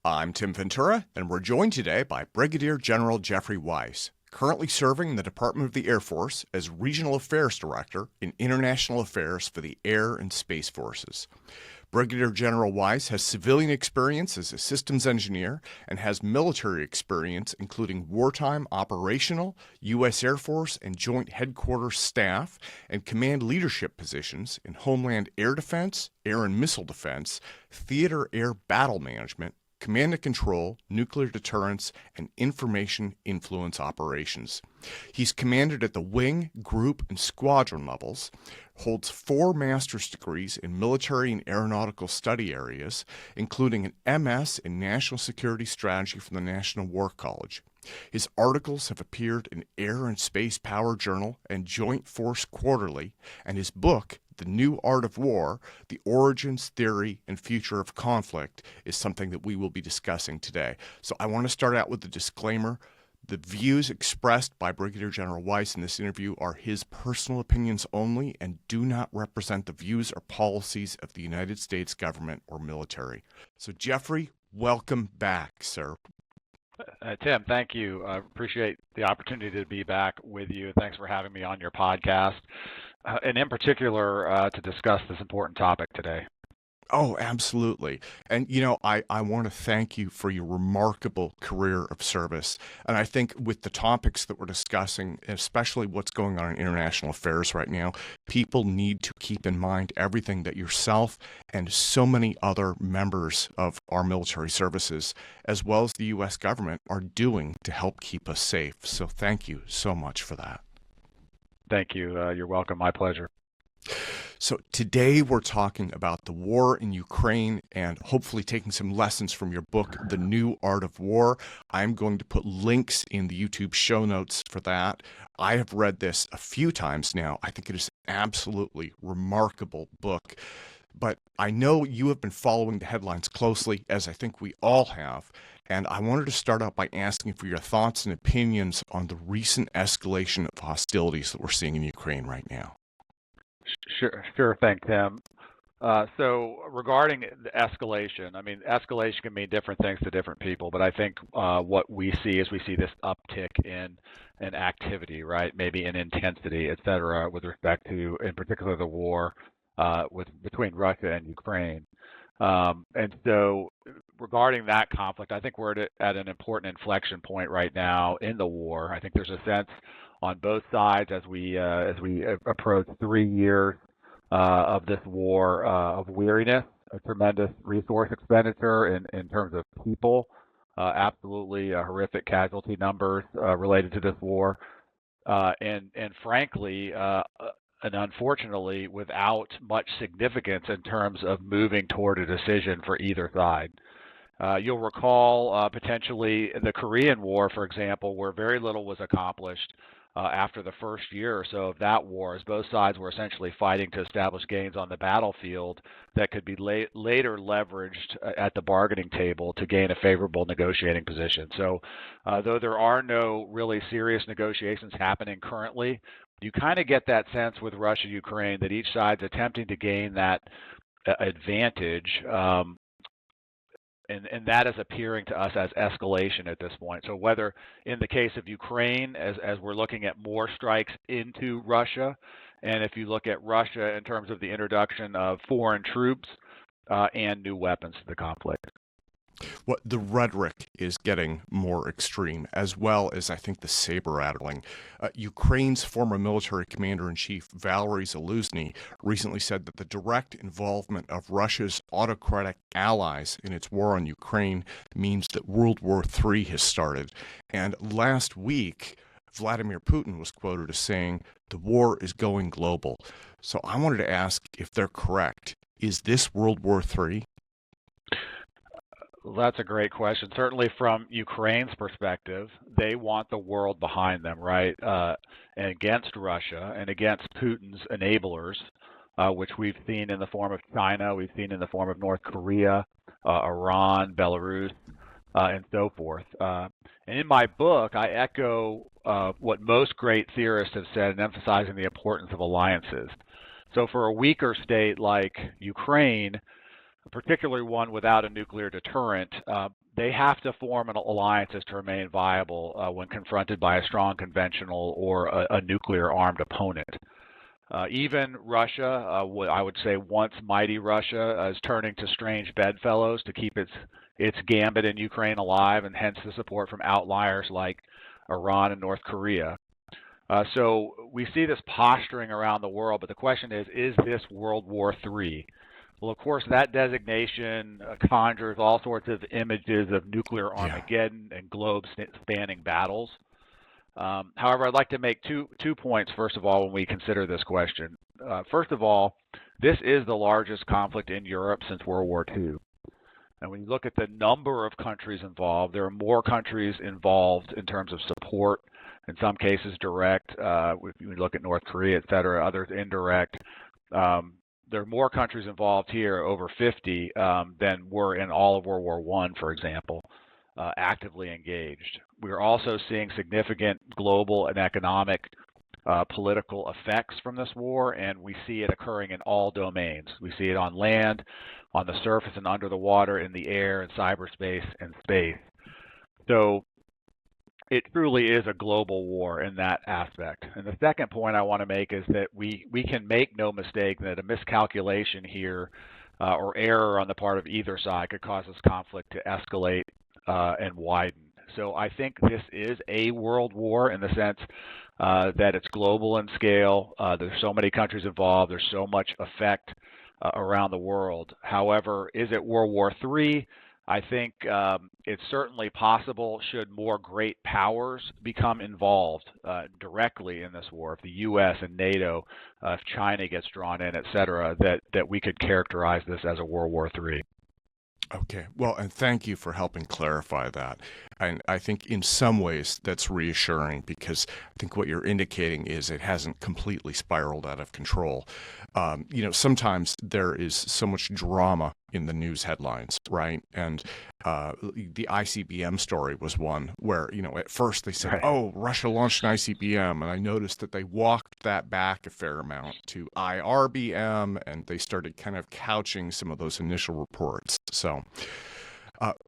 I'm Tim Ventura, and we're joined today by Brigadier General Geoffrey Weiss, currently serving in the Department of the Air Force as Regional Affairs Director in International Affairs for the Air and Space Forces. Brigadier General Weiss has civilian experience as a systems engineer and has military experience including wartime operational, U.S. Air Force and Joint Headquarters staff and command leadership positions in Homeland Air Defense, Air and Missile Defense, Theater Air Battle Management, Command and Control, Nuclear Deterrence, and Information Influence Operations. He's commanded at the wing, group, and squadron levels, holds 4 master's degrees in military and aeronautical study areas, including an MS in National Security Strategy from the National War College. His articles have appeared in Air and Space Power Journal and Joint Force Quarterly, and his book, The New Art of War, The Origins, Theory, and Future of Conflict, is something that we will be discussing today. So I want to start out with the disclaimer. The views expressed by Brigadier General Weiss in this interview are his personal opinions only and do not represent the views or policies of the United States government or military. So Geoffrey, welcome back, sir. Tim, thank you. I appreciate the opportunity to be back with you. Thanks for having me on your podcast, and in particular to discuss this important topic today. Oh, absolutely. And, I want to thank you for your remarkable career of service. And I think with the topics that we're discussing, especially what's going on in international affairs right now, people need to keep in mind everything that yourself and so many other members of our military services, as well as the U.S. government, are doing to help keep us safe. So thank you so much for that. Thank you. You're welcome. My pleasure. So today we're talking about the war in Ukraine and hopefully taking some lessons from your book, The New Art of War. I'm going to put links in the YouTube show notes for that. I have read this a few times now. I think it is an absolutely remarkable book. But I know you have been following the headlines closely, as I think we all have. And I wanted to start out by asking for your thoughts and opinions on the recent escalation of hostilities that we're seeing in Ukraine right now. Sure thing, Tim. So regarding the escalation, escalation can mean different things to different people, but I think what we see is this uptick in activity, right? Maybe in intensity, et cetera, with respect to, in particular, the war between Russia and Ukraine. And so regarding that conflict, I think we're at an important inflection point right now in the war. I think there's a sense on both sides as we approach 3 years of this war of weariness, a tremendous resource expenditure in terms of people, absolutely horrific casualty numbers related to this war, and frankly, and unfortunately, without much significance in terms of moving toward a decision for either side. You'll recall potentially the Korean War, for example, where very little was accomplished after the first year or so of that war, as both sides were essentially fighting to establish gains on the battlefield that could be later leveraged at the bargaining table to gain a favorable negotiating position. So though there are no really serious negotiations happening currently, you kind of get that sense with Russia-Ukraine that each side's attempting to gain that advantage, and that is appearing to us as escalation at this point. So whether in the case of Ukraine, as we're looking at more strikes into Russia, and if you look at Russia in terms of the introduction of foreign troops and new weapons to the conflict. What the rhetoric is getting more extreme, as well as I think the saber rattling. Ukraine's former military commander-in-chief Valery Zaluzhny recently said that the direct involvement of Russia's autocratic allies in its war on Ukraine means that World War III has started. And last week, Vladimir Putin was quoted as saying, "The war is going global." So I wanted to ask if they're correct. Is this World War III? Well, that's a great question. Certainly from Ukraine's perspective, they want the world behind them, right? And against Russia and against Putin's enablers, which we've seen in the form of China, we've seen in the form of North Korea, Iran, Belarus, and so forth. And in my book, I echo what most great theorists have said in emphasizing the importance of alliances. So for a weaker state like Ukraine, particularly one without a nuclear deterrent, they have to form an alliances to remain viable when confronted by a strong conventional or a nuclear-armed opponent. Even Russia, I would say once mighty Russia, is turning to strange bedfellows to keep its gambit in Ukraine alive, and hence the support from outliers like Iran and North Korea. So we see this posturing around the world, but the question is this World War III? Well, of course, that designation conjures all sorts of images of nuclear Armageddon and globe-spanning battles. However, I'd like to make two points, first of all, when we consider this question. First of all, this is the largest conflict in Europe since World War II. And when you look at the number of countries involved, there are more countries involved in terms of support, in some cases direct, if you look at North Korea, et cetera, others indirect. There are more countries involved here, over 50, than were in all of World War I, for example, actively engaged. We're also seeing significant global and economic political effects from this war, and we see it occurring in all domains. We see it on land, on the surface and under the water, in the air, in cyberspace, and space. So it truly is a global war in that aspect. And the second point I want to make is that we can make no mistake that a miscalculation here or error on the part of either side could cause this conflict to escalate and widen. So I think this is a world war in the sense that it's global in scale. There's so many countries involved. There's so much effect around the world. However, is it World War III? I think it's certainly possible should more great powers become involved directly in this war, if the U.S. and NATO, if China gets drawn in, et cetera, that we could characterize this as a World War III. Okay, well, and thank you for helping clarify that. And I think in some ways that's reassuring, because I think what you're indicating is it hasn't completely spiraled out of control. Sometimes there is so much drama in the news headlines, right? And the ICBM story was one where, at first they said, Right. Oh, Russia launched an ICBM. And I noticed that they walked that back a fair amount to IRBM, and they started kind of couching some of those initial reports. So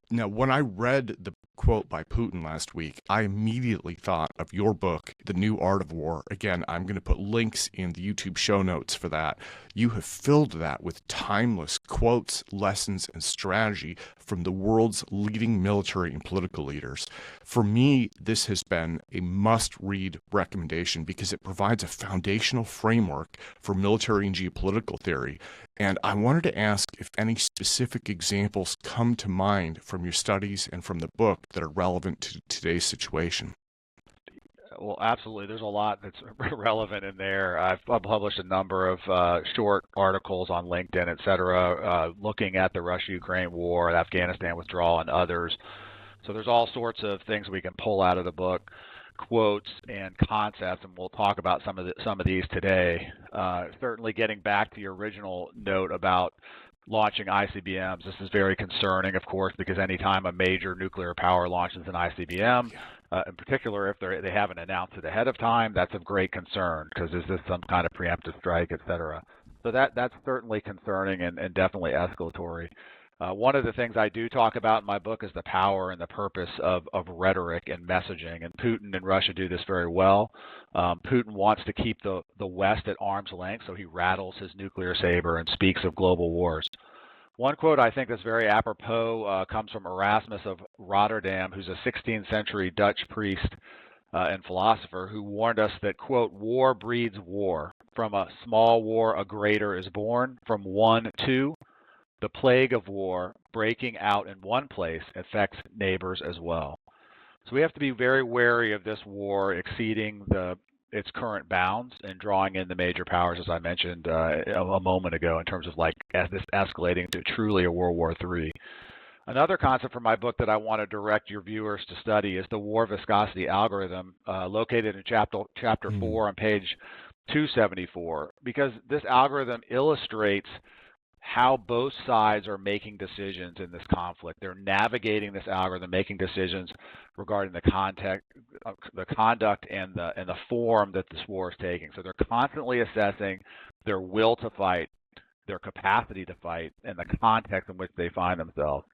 now, when I read the quote by Putin last week, I immediately thought of your book, The New Art of War. Again, I'm going to put links in the YouTube show notes for that. You have filled that with timeless quotes, lessons, and strategy from the world's leading military and political leaders. For me, this has been a must-read recommendation because it provides a foundational framework for military and geopolitical theory. And I wanted to ask if any specific examples come to mind from your studies and from the book that are relevant to today's situation. Well, absolutely. There's a lot that's relevant in there. I've published a number of short articles on LinkedIn, et cetera, looking at the Russia-Ukraine war, the Afghanistan withdrawal, and others. So there's all sorts of things we can pull out of the book, quotes and concepts, and we'll talk about some of these today. Certainly, getting back to your original note about launching ICBMs, this is very concerning, of course, because anytime a major nuclear power launches an ICBM, in particular if they haven't announced it ahead of time, that's of great concern, because is this some kind of preemptive strike, et cetera. So that's certainly concerning and definitely escalatory. One of the things I do talk about in my book is the power and the purpose of rhetoric and messaging, and Putin and Russia do this very well. Putin wants to keep the West at arm's length, so he rattles his nuclear saber and speaks of global wars. One quote I think that's very apropos comes from Erasmus of Rotterdam, who's a 16th century Dutch priest and philosopher who warned us that, quote, war breeds war. From a small war, a greater is born. From one, two. The plague of war breaking out in one place affects neighbors as well. So we have to be very wary of this war exceeding its current bounds and drawing in the major powers, as I mentioned a moment ago, in terms of this escalating to truly a World War III. Another concept from my book that I want to direct your viewers to study is the war viscosity algorithm, located in chapter 4 on page 274, because this algorithm illustrates how both sides are making decisions in this conflict. They're navigating this algorithm, making decisions regarding the conduct and the form that this war is taking. So they're constantly assessing their will to fight, their capacity to fight, and the context in which they find themselves.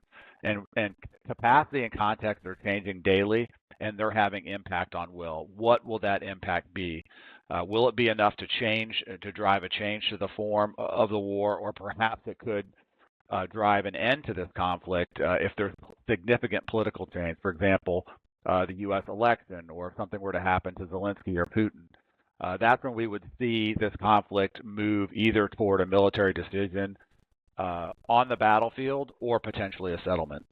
And capacity and context are changing daily, and they're having impact on will. What will that impact be? Will it be enough to drive a change to the form of the war, or perhaps it could drive an end to this conflict if there's significant political change? For example, the U.S. election, or if something were to happen to Zelensky or Putin. That's when we would see this conflict move either toward a military decision on the battlefield or potentially a settlement.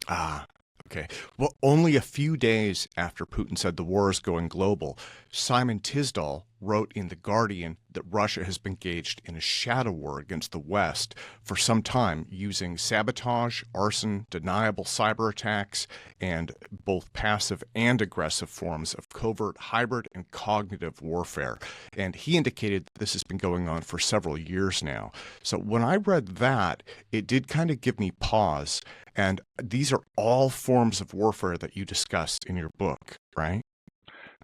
Ah, okay. Well, only a few days after Putin said the war is going global, Simon Tisdall wrote in The Guardian that Russia has been engaged in a shadow war against the West for some time, using sabotage, arson, deniable cyber attacks, and both passive and aggressive forms of covert, hybrid, and cognitive warfare. And he indicated that this has been going on for several years now. So when I read that, it did kind of give me pause. And these are all forms of warfare that you discussed in your book, right?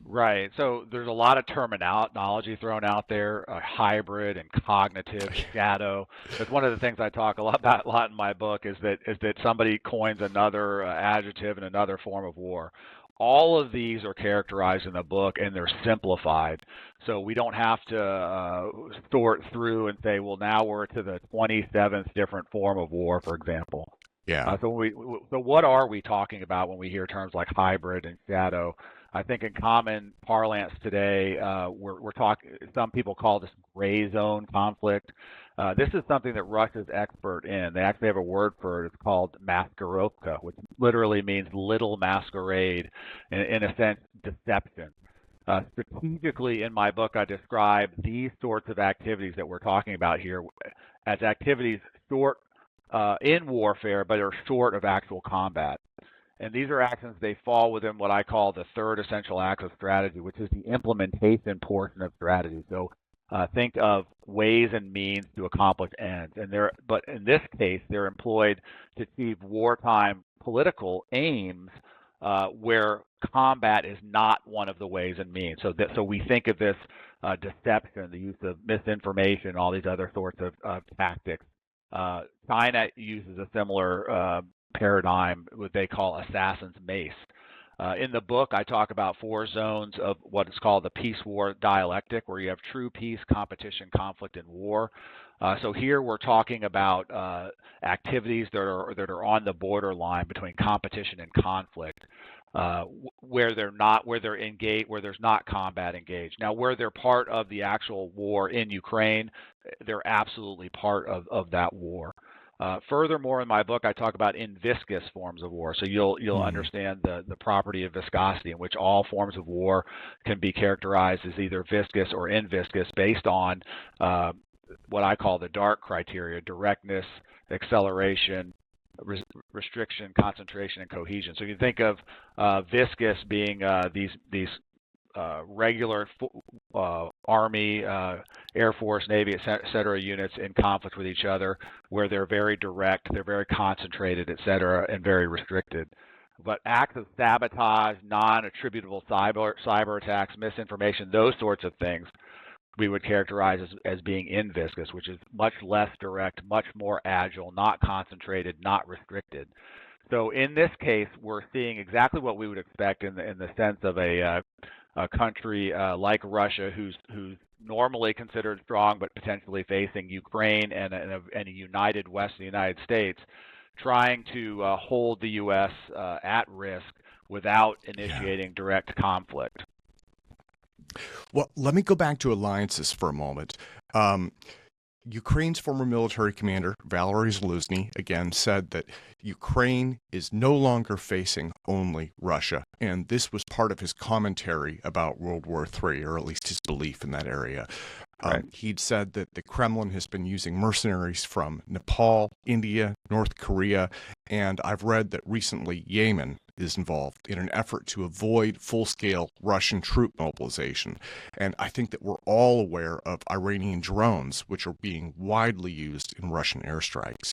Right. So there's a lot of terminology thrown out there, hybrid and cognitive, shadow. That's one of the things I talk a lot in my book is that somebody coins another adjective and another form of war. All of these are characterized in the book, and they're simplified. So we don't have to sort through and say, well, now we're to the 27th different form of war, for example. Yeah. So what are we talking about when we hear terms like hybrid and shadow? I think in common parlance today, we're talking. Some people call this gray zone conflict. This is something that Russia's expert in. They actually have a word for it. It's called maskirovka, which literally means little masquerade, in a sense, deception. Strategically, in my book, I describe these sorts of activities that we're talking about here as activities short in warfare, but are short of actual combat. And these are actions, they fall within what I call the third essential act of strategy, which is the implementation portion of strategy. So think of ways and means to accomplish ends. But in this case, they're employed to achieve wartime political aims where combat is not one of the ways and means. So we think of this deception, the use of misinformation, all these other sorts of tactics. China uses a similar paradigm, what they call assassin's mace. In the book, I talk about 4 zones of what is called the peace-war dialectic, where you have true peace, competition, conflict, and war. So here we're talking about activities that are on the borderline between competition and conflict, where there's not combat engaged. Now, where they're part of the actual war in Ukraine, they're absolutely part of that war. Furthermore, in my book, I talk about inviscous forms of war. So you'll understand the property of viscosity, in which all forms of war can be characterized as either viscous or inviscous based on what I call the DART criteria: directness, acceleration, restriction, concentration, and cohesion. So you think of viscous being these regular Army, Air Force, Navy, et cetera, units in conflict with each other, where they're very direct, they're very concentrated, et cetera, and very restricted. But acts of sabotage, non-attributable cyber attacks, misinformation, those sorts of things, we would characterize as being inviscous, which is much less direct, much more agile, not concentrated, not restricted. So in this case, we're seeing exactly what we would expect in the sense of a country like Russia, who's normally considered strong, but potentially facing Ukraine and a united West, the United States, trying to hold the U.S. At risk without initiating direct conflict. Well, let me go back to alliances for a moment. Ukraine's former military commander, Valery Zaluzhny, again said that Ukraine is no longer facing only Russia. And this was part of his commentary about World War III, or at least his belief in that area. Right. He'd said that the Kremlin has been using mercenaries from Nepal, India, North Korea, and I've read that recently Yemen is involved in an effort to avoid full-scale Russian troop mobilization. And I think that we're all aware of Iranian drones, which are being widely used in Russian airstrikes.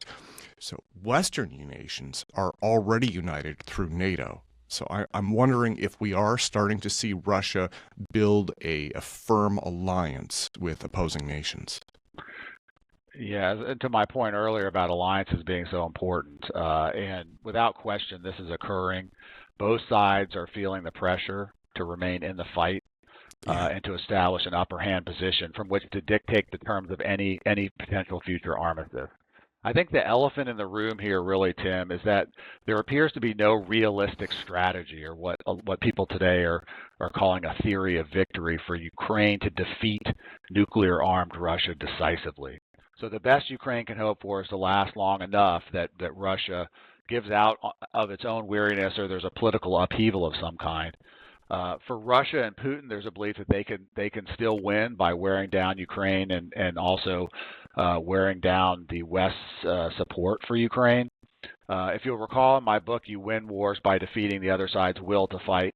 So Western nations are already united through NATO. So I'm wondering if we are starting to see Russia build a firm alliance with opposing nations. Yeah, and to my point earlier about alliances being so important, and without question, this is occurring. Both sides are feeling the pressure to remain in the fight Yeah. and to establish an upper hand position from which to dictate the terms of any potential future armistice. I think the elephant in the room here, really, Tim, is that there appears to be no realistic strategy, or what people today are calling a theory of victory for Ukraine to defeat nuclear-armed Russia decisively. So the best Ukraine can hope for is to last long enough that Russia gives out of its own weariness, or there's a political upheaval of some kind. For Russia and Putin, there's a belief that they can still win by wearing down Ukraine and also wearing down the West's support for Ukraine. If you'll recall in my book, you win wars by defeating the other side's will to fight.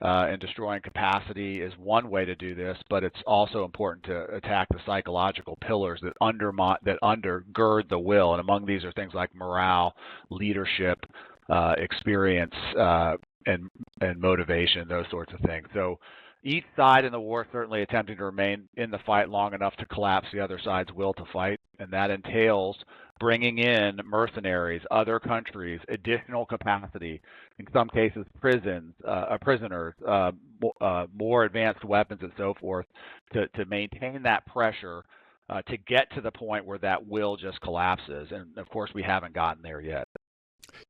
And destroying capacity is one way to do this, but it's also important to attack the psychological pillars that undergird the will. And among these are things like morale, leadership, experience, and motivation, those sorts of things. So each side in the war certainly attempting to remain in the fight long enough to collapse the other side's will to fight, and that entails bringing in mercenaries, other countries, additional capacity, in some cases prisoners, more advanced weapons and so forth, to maintain that pressure to get to the point where that will just collapses. And of course, we haven't gotten there yet.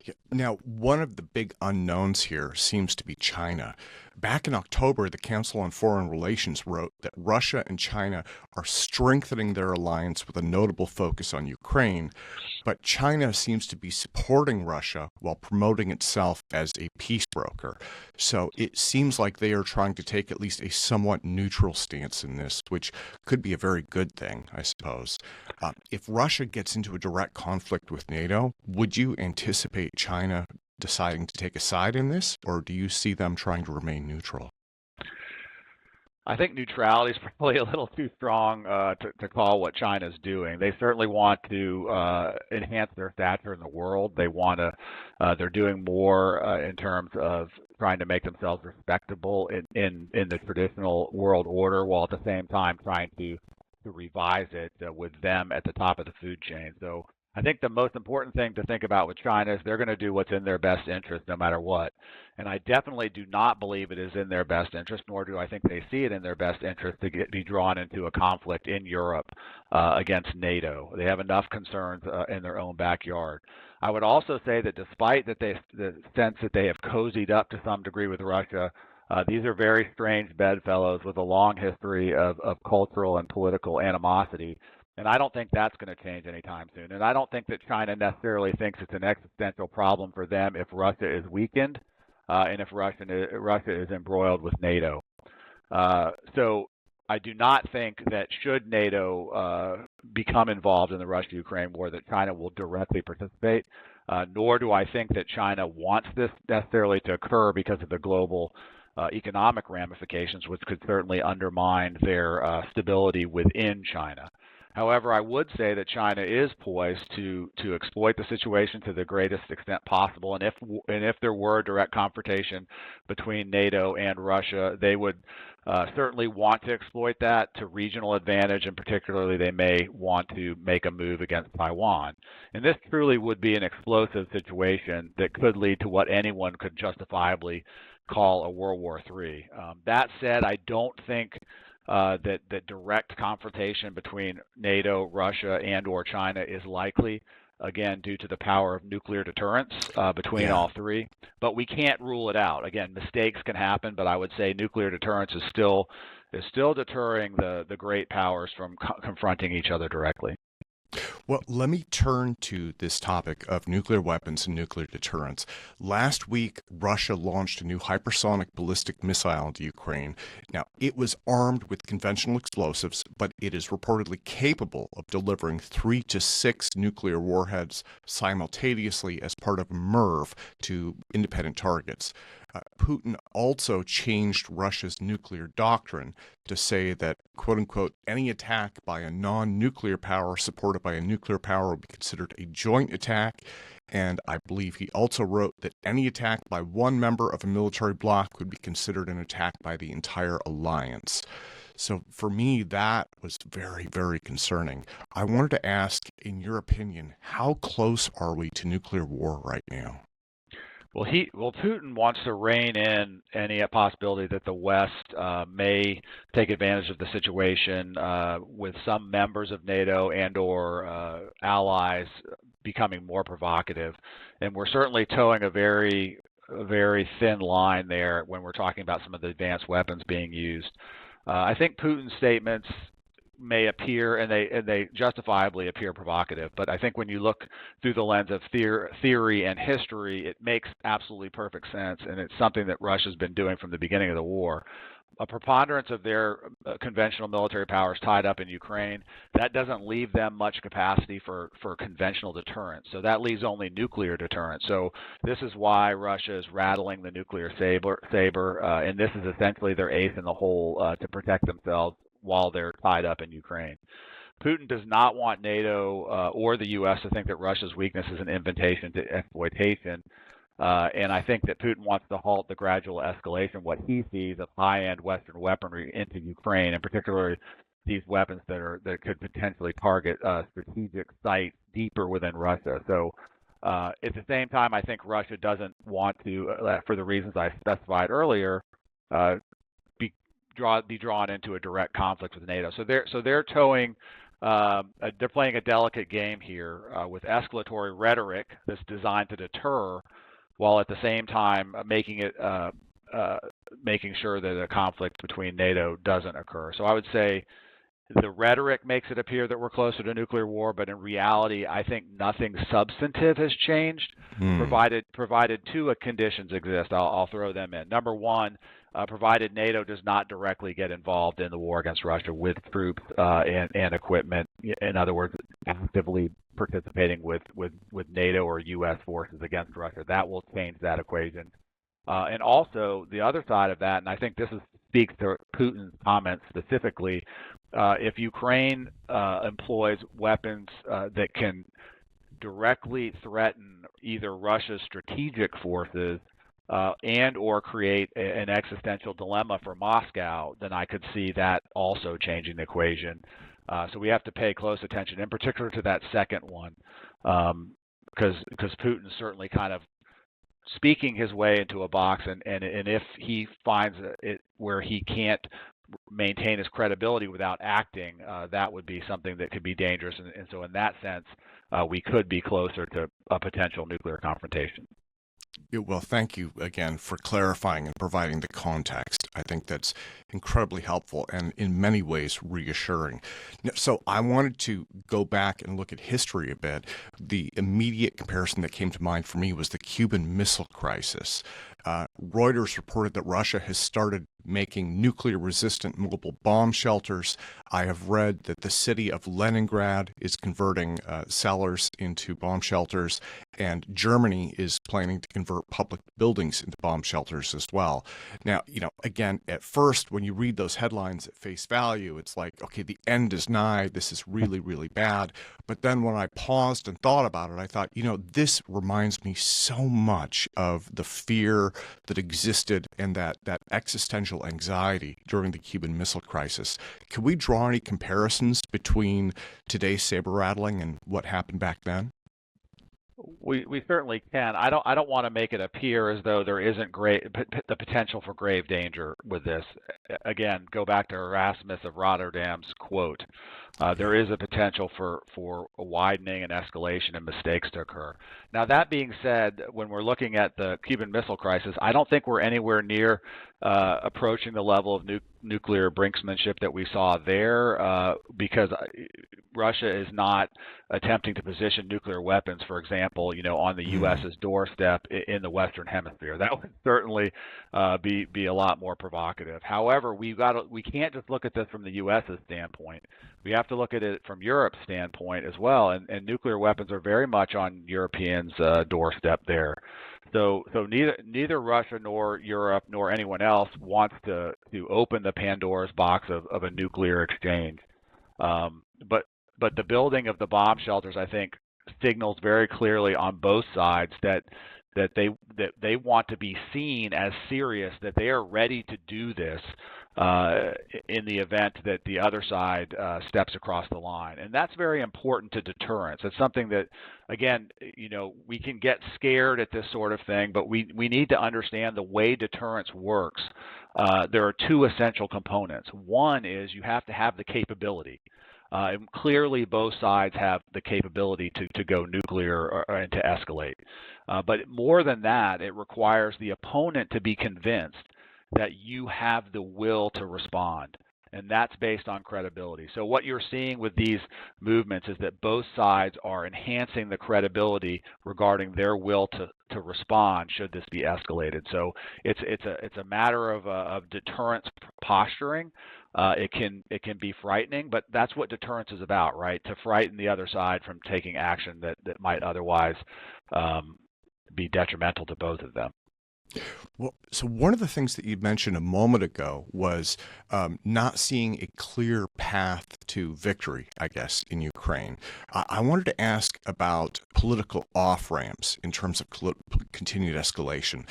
Yeah. Now, one of the big unknowns here seems to be China. Back in October, the Council on Foreign Relations wrote that Russia and China are strengthening their alliance with a notable focus on Ukraine, but China seems to be supporting Russia while promoting itself as a peace broker. So it seems like they are trying to take at least a somewhat neutral stance in this, which could be a very good thing, I suppose. If Russia gets into a direct conflict with NATO, would you anticipate China deciding to take a side in this, or do you see them trying to remain neutral? I think neutrality is probably a little too strong to call what China's doing. They certainly want to enhance their stature in the world. They're doing more in terms of trying to make themselves respectable in the traditional world order, while at the same time trying to revise it with them at the top of the food chain. So I think the most important thing to think about with China is they're going to do what's in their best interest no matter what. And I definitely do not believe it is in their best interest, nor do I think they see it in their best interest to be drawn into a conflict in Europe against NATO. They have enough concerns in their own backyard. I would also say that despite the sense that they have cozied up to some degree with Russia, these are very strange bedfellows with a long history of cultural and political animosity. And I don't think that's going to change anytime soon. And I don't think that China necessarily thinks it's an existential problem for them if Russia is weakened and if Russia is embroiled with NATO. So I do not think that should NATO become involved in the Russia-Ukraine war that China will directly participate, nor do I think that China wants this necessarily to occur because of the global economic ramifications, which could certainly undermine their stability within China. However, I would say that China is poised to exploit the situation to the greatest extent possible, and if there were a direct confrontation between NATO and Russia, they would certainly want to exploit that to regional advantage, and particularly they may want to make a move against Taiwan. And this truly would be an explosive situation that could lead to what anyone could justifiably call a World War III. That said, I don't think that direct confrontation between NATO, Russia, and/or China is likely, again, due to the power of nuclear deterrence between all three. But we can't rule it out. Again, mistakes can happen, but I would say nuclear deterrence is still deterring the great powers from confronting each other directly. Well, let me turn to this topic of nuclear weapons and nuclear deterrence. Last week, Russia launched a new hypersonic ballistic missile into Ukraine. Now, it was armed with conventional explosives, but it is reportedly capable of delivering 3 to 6 nuclear warheads simultaneously as part of a MIRV to independent targets. Putin also changed Russia's nuclear doctrine to say that, quote unquote, any attack by a non-nuclear power supported by a nuclear power would be considered a joint attack. And I believe he also wrote that any attack by one member of a military bloc would be considered an attack by the entire alliance. So for me, that was very, very concerning. I wanted to ask, in your opinion, how close are we to nuclear war right now? Well, Putin wants to rein in any possibility that the West may take advantage of the situation with some members of NATO and/or allies becoming more provocative, and we're certainly towing a very thin line there when we're talking about some of the advanced weapons being used. I think Putin's statements may appear, and they justifiably appear provocative, but I think when you look through the lens of theory and history, it makes absolutely perfect sense, and it's something that Russia's been doing from the beginning of the war. A preponderance of their conventional military powers tied up in Ukraine, that doesn't leave them much capacity for conventional deterrence. So that leaves only nuclear deterrence. So this is why Russia is rattling the nuclear saber, and this is essentially their ace in the hole to protect themselves while they're tied up in Ukraine. Putin does not want NATO or the U.S. to think that Russia's weakness is an invitation to exploitation. And I think that Putin wants to halt the gradual escalation, what he sees of high-end Western weaponry into Ukraine, and particularly these weapons that could potentially target strategic sites deeper within Russia. So at the same time, I think Russia doesn't want to, for the reasons I specified earlier, be drawn into a direct conflict with NATO. So they're towing. They're playing a delicate game here with escalatory rhetoric that's designed to deter, while at the same time making sure that a conflict between NATO doesn't occur. So I would say the rhetoric makes it appear that we're closer to nuclear war, but in reality, I think nothing substantive has changed, provided two conditions exist. I'll throw them in. Number one, provided NATO does not directly get involved in the war against Russia with troops and equipment. In other words, actively participating with NATO or U.S. forces against Russia. That will change that equation. And also, the other side of that, and I think this speaks to Putin's comments specifically, if Ukraine employs weapons that can directly threaten either Russia's strategic forces and or create an existential dilemma for Moscow, then I could see that also changing the equation. So we have to pay close attention, in particular to that second one, because Putin's certainly kind of speaking his way into a box, and if he finds it where he can't maintain his credibility without acting, that would be something that could be dangerous. And so in that sense, we could be closer to a potential nuclear confrontation. Well, thank you again for clarifying and providing the context. I think that's incredibly helpful and in many ways reassuring. So I wanted to go back and look at history a bit. The immediate comparison that came to mind for me was the Cuban Missile Crisis. Reuters reported that Russia has started making nuclear-resistant mobile bomb shelters. I have read that the city of Leningrad is converting cellars into bomb shelters, and Germany is planning to convert public buildings into bomb shelters as well. Now, again, at first, when you read those headlines at face value, it's like, okay, the end is nigh. This is really, really bad. But then when I paused and thought about it, I thought, this reminds me so much of the fear that existed and that existential anxiety during the Cuban Missile Crisis. Can we draw any comparisons between today's saber rattling and what happened back then? We certainly can. I don't want to make it appear as though there isn't the potential for grave danger with this. Again, go back to Erasmus of Rotterdam's quote. There is a potential for a widening and escalation and mistakes to occur. Now, that being said, when we're looking at the Cuban Missile Crisis, I don't think we're anywhere near approaching the level of nuclear brinksmanship that we saw there, because Russia is not attempting to position nuclear weapons, for example, on the U.S.'s doorstep in the Western Hemisphere. That would certainly be a lot more provocative. However, we can't just look at this from the U.S.'s standpoint. We have to look at it from Europe's standpoint as well, and nuclear weapons are very much on Europeans' doorstep there. So neither Russia nor Europe nor anyone else wants to open the Pandora's box of a nuclear exchange. But the building of the bomb shelters, I think, signals very clearly on both sides that that they want to be seen as serious, that they are ready to do this in the event that the other side steps across the line. And that's very important to deterrence. It's something that, again, we can get scared at this sort of thing, but we need to understand the way deterrence works. There are two essential components. One is you have to have the capability. And clearly, both sides have the capability to go nuclear and to escalate. But more than that, it requires the opponent to be convinced that you have the will to respond. And that's based on credibility. So what you're seeing with these movements is that both sides are enhancing the credibility regarding their will to respond should this be escalated. So it's a matter of deterrence posturing. It can be frightening, but that's what deterrence is about, right? To frighten the other side from taking action that might otherwise be detrimental to both of them. Well, so one of the things that you mentioned a moment ago was not seeing a clear path to victory, I guess, in Ukraine. I wanted to ask about political off-ramps in terms of continued escalation.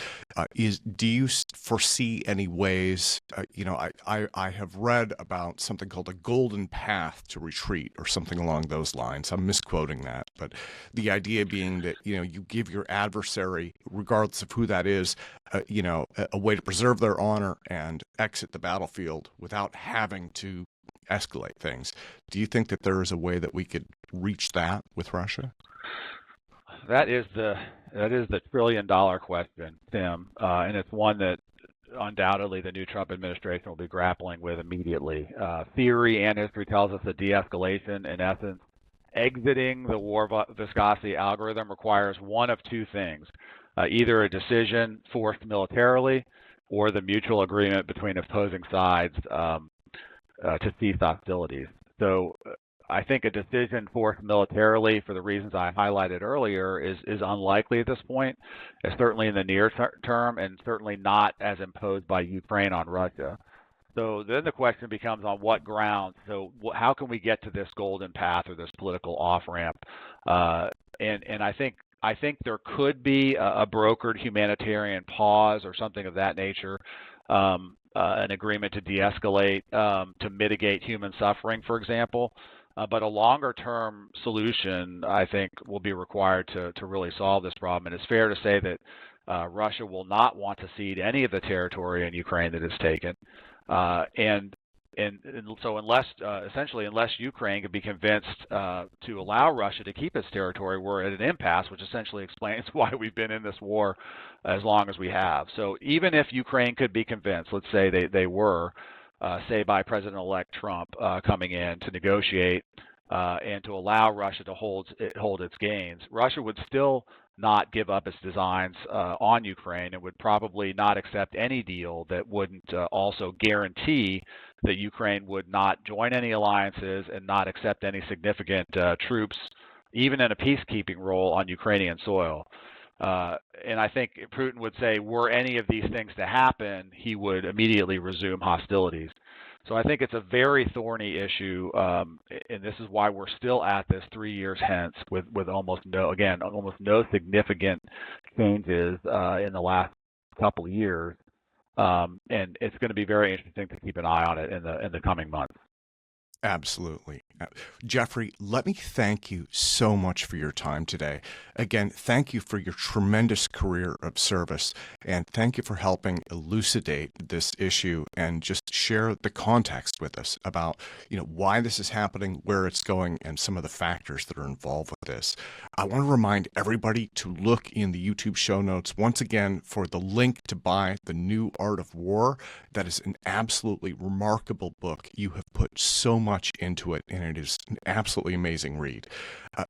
Do you foresee any ways, I have read about something called a golden path to retreat or something along those lines. I'm misquoting that, but the idea being that, you give your adversary, regardless of who that is, a way to preserve their honor and exit the battlefield without having to escalate things. Do you think that there is a way that we could reach that with Russia? That is the trillion-dollar question, Tim, and it's one that undoubtedly the new Trump administration will be grappling with immediately. Theory and history tells us that de-escalation, in essence, exiting the war viscosity algorithm, requires one of two things. Either a decision forced militarily or the mutual agreement between opposing sides to cease hostilities. So I think a decision forced militarily, for the reasons I highlighted earlier, is unlikely at this point, certainly in the near term, and certainly not as imposed by Ukraine on Russia. So then the question becomes on what grounds. So how can we get to this golden path or this political off-ramp? And I think there could be a brokered humanitarian pause or something of that nature, an agreement to de-escalate, to mitigate human suffering, for example. But a longer-term solution, I think, will be required to really solve this problem. And it's fair to say that Russia will not want to cede any of the territory in Ukraine that is taken. And so unless Ukraine can be convinced to allow Russia to keep its territory, we're at an impasse, which essentially explains why we've been in this war as long as we have. So even if Ukraine could be convinced, let's say they were, say by President-elect Trump coming in to negotiate and to allow Russia to hold its gains, Russia would still not give up its designs on Ukraine and would probably not accept any deal that wouldn't also guarantee that Ukraine would not join any alliances and not accept any significant troops, even in a peacekeeping role on Ukrainian soil. And I think Putin would say, were any of these things to happen, he would immediately resume hostilities. So I think it's a very thorny issue, and this is why we're still at this 3 years hence with almost no significant changes in the last couple of years. And it's going to be very interesting to keep an eye on it in the coming months. Absolutely. Geoffrey, let me thank you so much for your time today. Again, thank you for your tremendous career of service, and thank you for helping elucidate this issue and just share the context with us about, why this is happening, where it's going, and some of the factors that are involved with this. I want to remind everybody to look in the YouTube show notes once again for the link to buy The New Art of War. That is an absolutely remarkable book. You have put so much into it, and it is an absolutely amazing read.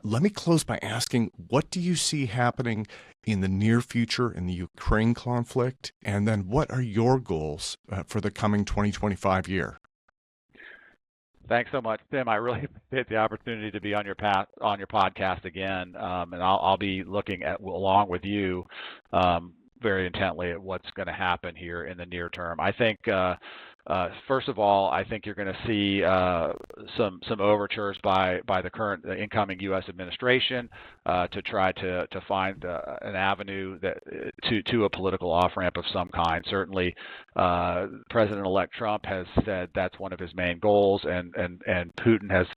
Let me close by asking, what do you see happening in the near future in the Ukraine conflict? And then what are your goals for the coming 2025 year? Thanks so much, Tim. I really appreciate the opportunity to be on your podcast again, and I'll be looking at, along with you, very intently at what's going to happen here in the near term. I think, first of all, I think you're going to see some overtures by the current incoming U.S. administration to try to find an avenue that to a political off-ramp of some kind. Certainly, President-elect Trump has said that's one of his main goals, and Putin has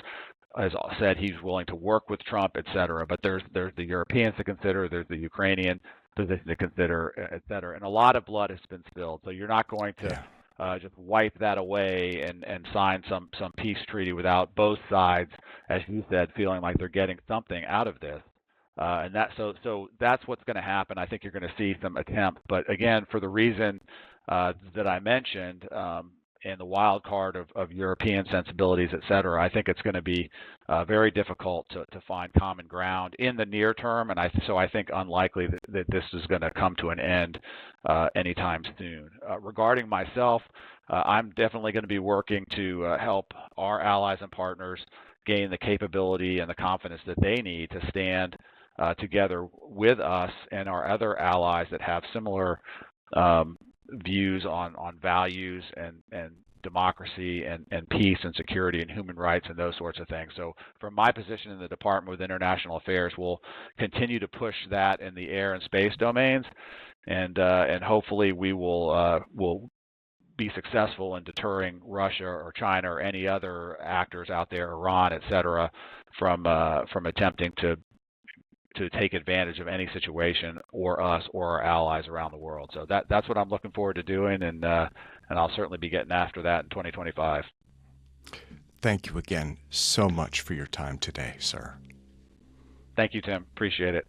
said he's willing to work with Trump, et cetera. But there's the Europeans to consider, there's the Ukrainian position to consider, et cetera. And a lot of blood has been spilled. So you're not going to just wipe that away and sign some peace treaty without both sides, as you said, feeling like they're getting something out of this. And so that's what's going to happen. I think you're going to see some attempt. But again, for the reason that I mentioned, and the wild card of European sensibilities, et cetera, I think it's going to be very difficult to find common ground in the near term, and so I think unlikely that this is going to come to an end anytime soon. Regarding myself, I'm definitely going to be working to help our allies and partners gain the capability and the confidence that they need to stand together with us and our other allies that have similar views on values and democracy and peace and security and human rights and those sorts of things. So from my position in the Department with International Affairs, we'll continue to push that in the air and space domains, and hopefully we will be successful in deterring Russia or China or any other actors out there, Iran, et cetera, from attempting to take advantage of any situation, or us or our allies around the world. So that's what I'm looking forward to doing, and I'll certainly be getting after that in 2025. Thank you again so much for your time today, sir. Thank you, Tim. Appreciate it.